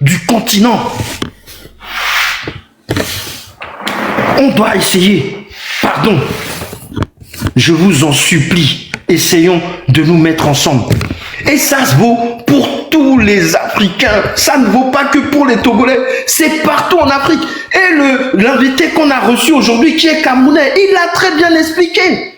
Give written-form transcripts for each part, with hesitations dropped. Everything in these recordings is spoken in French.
du continent. On doit essayer. Pardon. Je vous en supplie, essayons de nous mettre ensemble. Et ça se vaut pour tous les Africains. Ça ne vaut pas que pour les Togolais. C'est partout en Afrique. Et l'invité qu'on a reçu aujourd'hui, qui est Camerounais, il l'a très bien expliqué.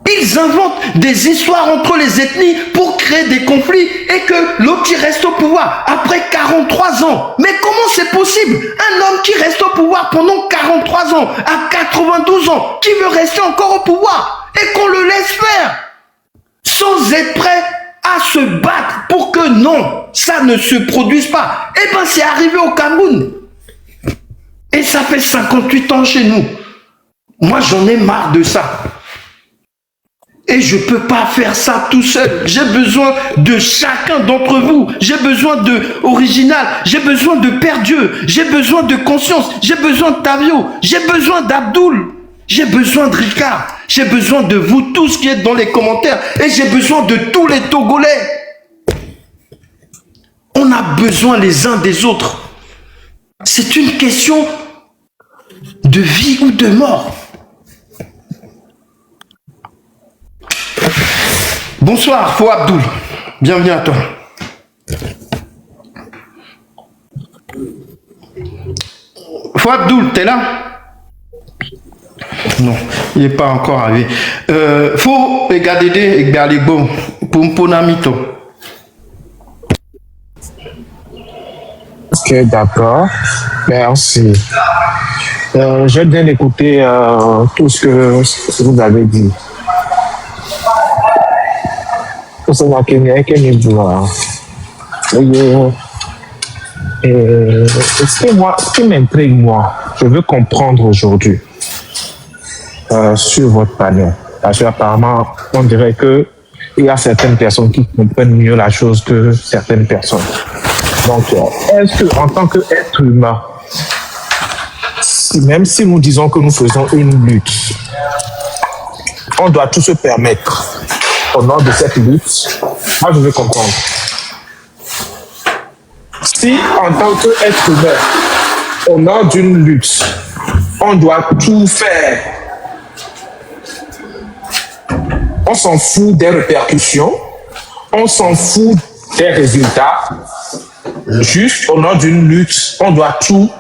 Ils inventent des histoires entre les ethnies pour créer des conflits et que l'autre qui reste au pouvoir après 43 ans. Mais comment c'est possible? Un homme qui reste au pouvoir pendant 43 ans, à 92 ans, qui veut rester encore au pouvoir et qu'on le laisse faire sans être prêt à se battre pour que non, ça ne se produise pas. Eh bien, c'est arrivé au Cameroun. Et ça fait 58 ans chez nous. Moi, j'en ai marre de ça. Et je ne peux pas faire ça tout seul. J'ai besoin de chacun d'entre vous. J'ai besoin de Original. J'ai besoin de Père Dieu. J'ai besoin de Conscience. J'ai besoin de Tavio. J'ai besoin d'Abdoul. J'ai besoin de Ricard. J'ai besoin de vous tous qui êtes dans les commentaires. Et j'ai besoin de tous les Togolais. On a besoin les uns des autres. C'est une question de vie ou de mort. Bonsoir, Fou Abdoul. Bienvenue à toi. Fou Abdoul, t'es là? Non, il n'est pas encore arrivé. Fou Egadede Egberligbo, Pumponamito. Ok, d'accord. Merci. J'ai bien écouté tout ce que vous avez dit. Ce qui m'intrigue, moi, je veux comprendre aujourd'hui sur votre panel. Parce qu'apparemment, on dirait qu'il y a certaines personnes qui comprennent mieux la chose que certaines personnes. Donc, est-ce qu'en tant qu'être humain, même si nous disons que nous faisons une lutte, on doit tout se permettre au nom de cette lutte? Moi, je veux comprendre. Si, en tant qu'être humain, au nom d'une lutte, on doit tout faire, on s'en fout des répercussions, on s'en fout des résultats, juste au nom d'une lutte, on doit tout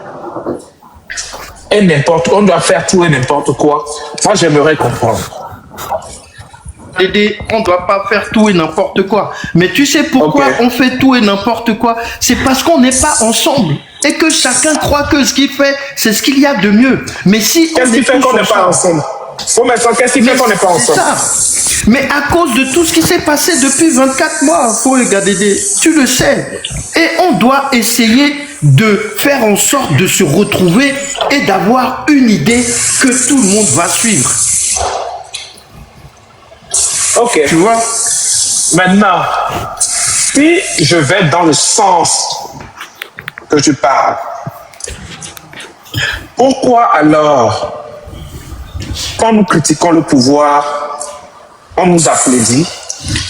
et n'importe quoi, on doit faire tout et n'importe quoi. Moi, j'aimerais comprendre. On ne doit pas faire tout et n'importe quoi. Mais tu sais pourquoi on fait tout et n'importe quoi? C'est parce qu'on n'est pas ensemble. Et que chacun croit que ce qu'il fait, c'est ce qu'il y a de mieux. Mais si qu'est-ce qui fait qu'on n'est pas ensemble? Qu'est-ce qui fait qu'on n'est pas ensemble? Mais à cause de tout ce qui s'est passé depuis 24 mois, faut regarder, tu le sais. Et on doit essayer de faire en sorte de se retrouver et d'avoir une idée que tout le monde va suivre. Ok. Tu vois? Maintenant, si je vais dans le sens que je parle, pourquoi alors, quand nous critiquons le pouvoir, on nous applaudit?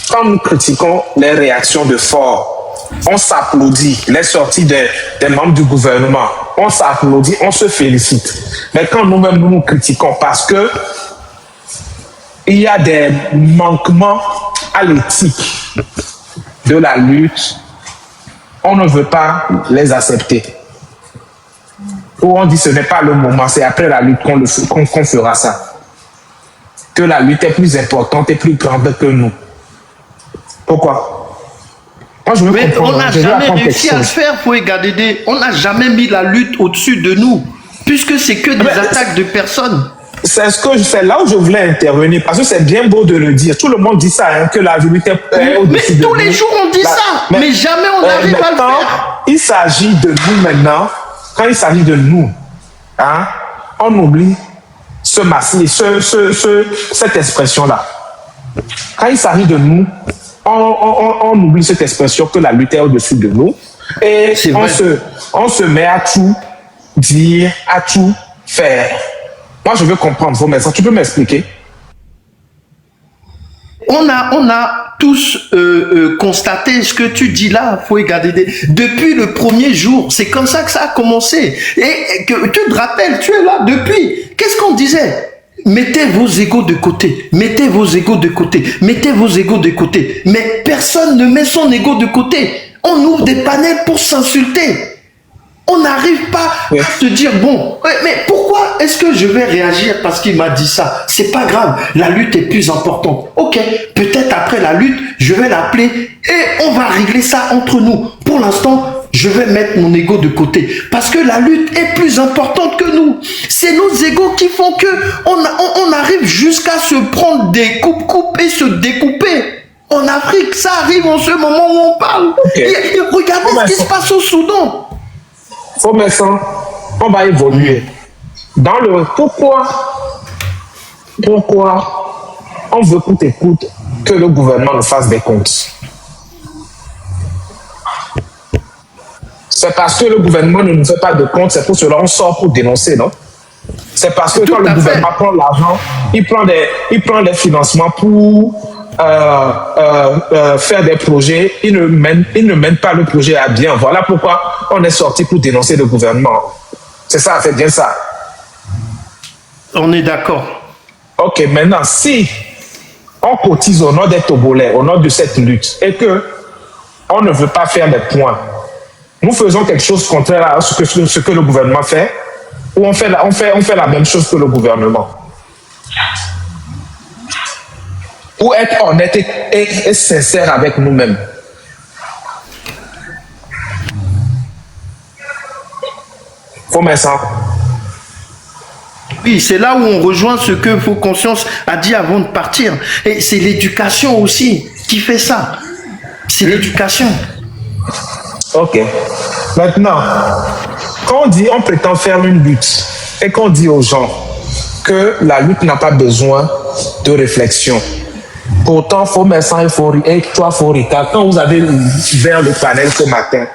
Quand nous critiquons les réactions de fort, on s'applaudit. Les sorties des membres du gouvernement, on s'applaudit, on se félicite. Mais quand nous-mêmes nous critiquons parce que il y a des manquements à l'éthique de la lutte, on ne veut pas les accepter. Ou on dit ce n'est pas le moment, c'est après la lutte qu'on fera ça. Que la lutte est plus importante et plus grande que nous. Pourquoi? Moi, je veux comprendre. On n'a jamais réussi à le faire, faut regarder. On n'a jamais mis la lutte au-dessus de nous, puisque c'est que des attaques de personnes. C'est là où je voulais intervenir, parce que c'est bien beau de le dire. Tout le monde dit ça, hein, que la lutte est au-dessus de nous. Mais tous les jours on dit ça, mais jamais on n'arrive à le faire. Il s'agit de nous maintenant. Quand il s'agit de nous, hein, on oublie cette expression-là. Quand il s'agit de nous, on oublie cette expression que la lutte est au-dessus de nous. Et on se met à tout dire, à tout faire. Moi, je veux comprendre vos messages. Tu peux m'expliquer? On a tous constaté ce que tu dis là, faut regarder. Depuis le premier jour, c'est comme ça que ça a commencé. Et que tu te rappelles, tu es là depuis. Qu'est-ce qu'on disait? Mettez vos égos de côté, mettez vos égos de côté, mettez vos égos de côté. Mais personne ne met son égo de côté. On ouvre des panels pour s'insulter. On n'arrive pas à se dire, bon, mais pourquoi est-ce que je vais réagir parce qu'il m'a dit ça? C'est pas grave, la lutte est plus importante. Ok, peut-être après la lutte, je vais l'appeler et on va régler ça entre nous. Pour l'instant, je vais mettre mon ego de côté parce que la lutte est plus importante que nous. C'est nos égos qui font que on arrive jusqu'à se prendre des coupes et se découper. En Afrique, ça arrive en ce moment où on parle. Et regardez ce qui se passe au Soudan. Faut mettre ça, on va évoluer. Dans le pourquoi on veut coûte et coûte que le gouvernement nous fasse des comptes. C'est parce que le gouvernement ne nous fait pas de comptes, c'est pour cela qu'on sort pour dénoncer, non? C'est parce que quand le gouvernement prend l'argent, il prend des financements pour faire des projets, il ne mène pas le projet à bien. Voilà pourquoi on est sorti pour dénoncer le gouvernement. C'est ça, c'est bien ça. On est d'accord. Ok, maintenant, si on cotise au nom des Togolais, au nom de cette lutte, et que on ne veut pas faire les points, nous faisons quelque chose contraire à ce que le gouvernement fait, ou on fait la même chose que le gouvernement. Pour être honnête et sincère avec nous-mêmes. Faut mettre ça. Oui, c'est là où on rejoint ce que Faux Conscience a dit avant de partir. Et c'est l'éducation aussi qui fait ça. C'est l'éducation. Ok. Maintenant, quand on prétend faire une lutte et qu'on dit aux gens que la lutte n'a pas besoin de réflexion, pourtant, faut mettre ça, et toi, Forika, quand vous avez ouvert le panel ce matin,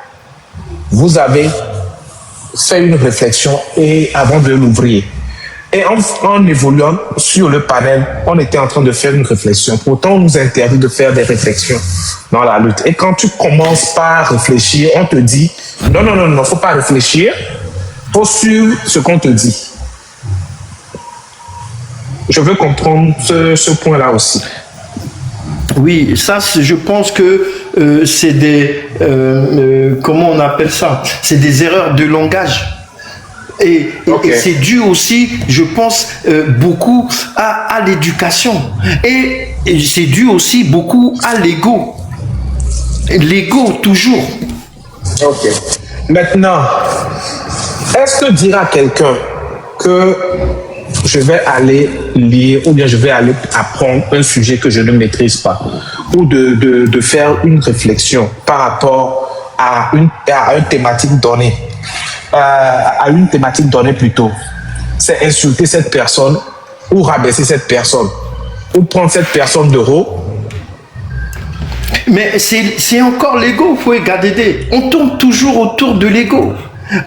vous avez fait une réflexion et avant de l'ouvrir. Et en évoluant sur le panel, on était en train de faire une réflexion. Pourtant, on nous interdit de faire des réflexions dans la lutte. Et quand tu commences par réfléchir, on te dit non, faut pas réfléchir, faut suivre ce qu'on te dit. Je veux comprendre ce point-là aussi. Oui, ça, je pense que c'est des... comment on appelle ça? C'est des erreurs de langage. Et c'est dû aussi, je pense, beaucoup à l'éducation. Et c'est dû aussi beaucoup à l'ego. L'ego, toujours. Ok. Maintenant, est-ce que dire à quelqu'un que je vais aller lire ou bien je vais aller apprendre un sujet que je ne maîtrise pas ou de faire une réflexion par rapport à une thématique donnée, plutôt, c'est insulter cette personne ou rabaisser cette personne ou prendre cette personne de haut? Mais c'est encore l'ego, il faut regarder. On tourne toujours autour de l'ego.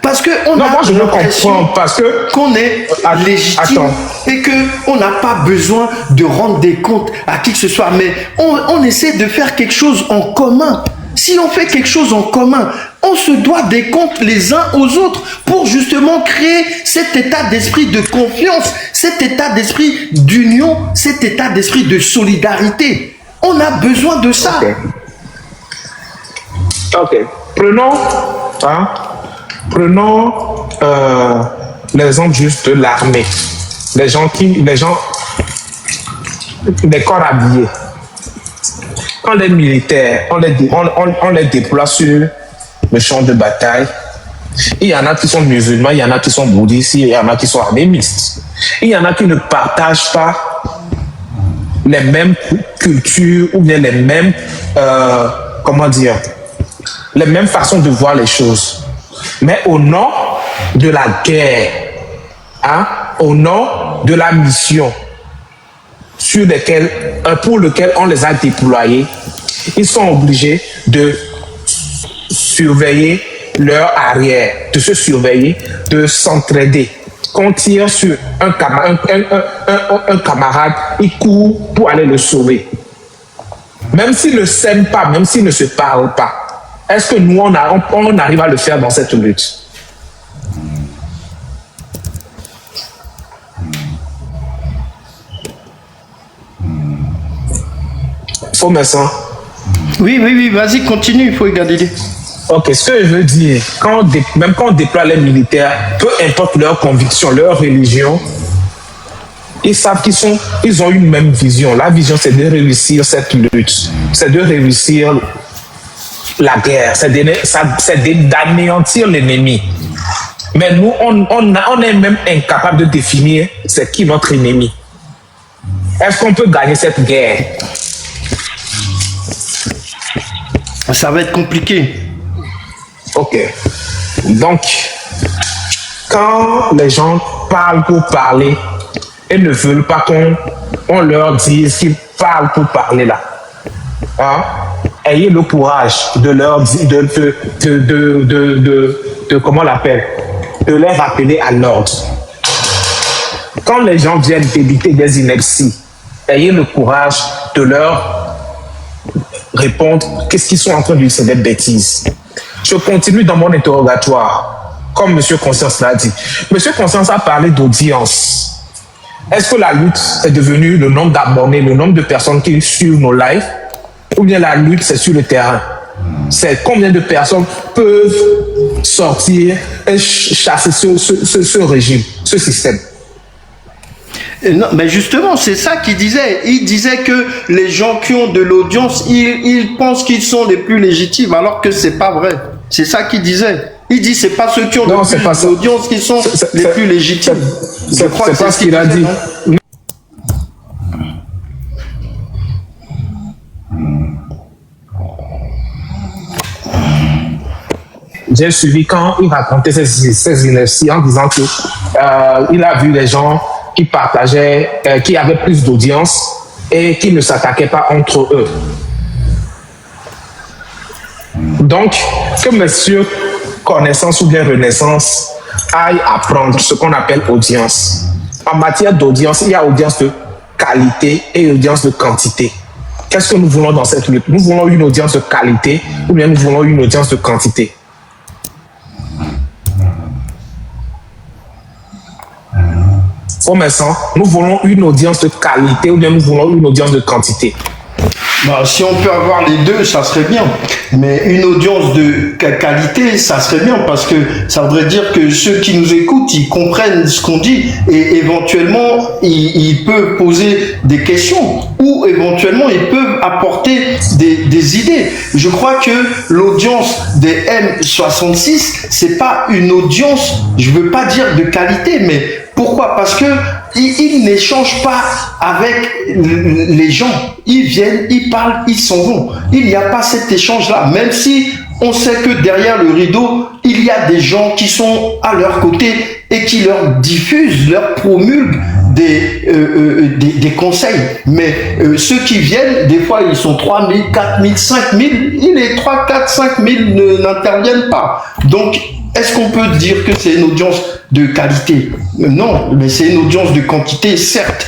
Parce que moi je ne comprends parce que qu'on est légitime et qu'on n'a pas besoin de rendre des comptes à qui que ce soit. Mais on essaie de faire quelque chose en commun. Si on fait quelque chose en commun, on se doit des comptes les uns aux autres pour justement créer cet état d'esprit de confiance, cet état d'esprit d'union, cet état d'esprit de solidarité. On a besoin de ça. Ok. Prenons l'exemple juste de l'armée. Les corps habillés. Quand les militaires, on les déploie sur le champ de bataille, il y en a qui sont musulmans, il y en a qui sont bouddhistes, il y en a qui sont animistes. Il y en a qui ne partagent pas les mêmes cultures ou bien les mêmes, les mêmes façons de voir les choses. Mais au nom de la guerre, au nom de la mission pour lequel on les a déployés, ils sont obligés de surveiller leur arrière, de se surveiller, de s'entraider. Quand on tire sur un camarade, il court pour aller le sauver. Même s'ils ne s'aiment pas, même s'ils ne se parlent pas, est-ce que nous, on arrive à le faire dans cette lutte? Faux médecin. Oui, vas-y, continue, il faut Galilée. Ok, ce que je veux dire, même quand on déploie les militaires, peu importe leur conviction, leur religion, ils savent ils ont une même vision. La vision, c'est de réussir cette lutte, c'est de réussir la guerre, c'est d'anéantir l'ennemi. Mais nous, on est même incapable de définir c'est qui notre ennemi. Est-ce qu'on peut gagner cette guerre? Ça va être compliqué. Ok. Donc, quand les gens parlent pour parler et ne veulent pas qu'on leur dise qu'ils parlent pour parler là, hein, ayez le courage de leur dire, comment on l'appelle, de les rappeler à l'ordre. Quand les gens viennent débiter des inepties, ayez le courage de leur répondre qu'est-ce qu'ils sont en train de dire, c'est des bêtises. Je continue dans mon interrogatoire, comme M. Conscience l'a dit. M. Conscience a parlé d'audience. Est-ce que la lutte est devenue le nombre d'abonnés, le nombre de personnes qui suivent nos lives, ou bien la lutte c'est sur le terrain? C'est combien de personnes peuvent sortir et chasser ce régime, ce système? Non, mais justement, c'est ça qu'il disait. Il disait que les gens qui ont de l'audience, ils pensent qu'ils sont les plus légitimes, alors que c'est pas vrai. C'est ça qu'il disait. Il dit c'est pas ceux qui ont de l'audience qui sont les plus légitimes. C'est pas ce qu'il a dit. J'ai suivi quand il racontait ces inerties en disant que il a vu des gens qui partageaient, qui avaient plus d'audience et qui ne s'attaquaient pas entre eux. Donc, que monsieur Connaissance ou bien Renaissance aille apprendre ce qu'on appelle audience. En matière d'audience, il y a audience de qualité et audience de quantité. Qu'est-ce que nous voulons dans cette lutte? Nous voulons une audience de qualité ou bien nous voulons une audience de quantité? Pour l'instant, nous voulons une audience de qualité ou bien nous voulons une audience de quantité? Bah, si on peut avoir les deux, ça serait bien. Mais une audience de qualité, ça serait bien parce que ça voudrait dire que ceux qui nous écoutent, ils comprennent ce qu'on dit et éventuellement, ils peuvent poser des questions ou éventuellement, ils peuvent apporter des idées. Je crois que l'audience des M66, c'est pas une audience, je veux pas dire de qualité, mais pourquoi? Parce que ils n'échangent pas avec les gens. Ils viennent, ils parlent, ils s'en vont. Il n'y a pas cet échange-là. Même si on sait que derrière le rideau, il y a des gens qui sont à leur côté et qui leur diffusent, leur promulguent des conseils. Mais ceux qui viennent, des fois, ils sont 3 000, 4 000, 5 000. Les 3, 4, 5 000 n'interviennent pas. Donc, est-ce qu'on peut dire que c'est une audience de qualité? Non, mais c'est une audience de quantité, certes.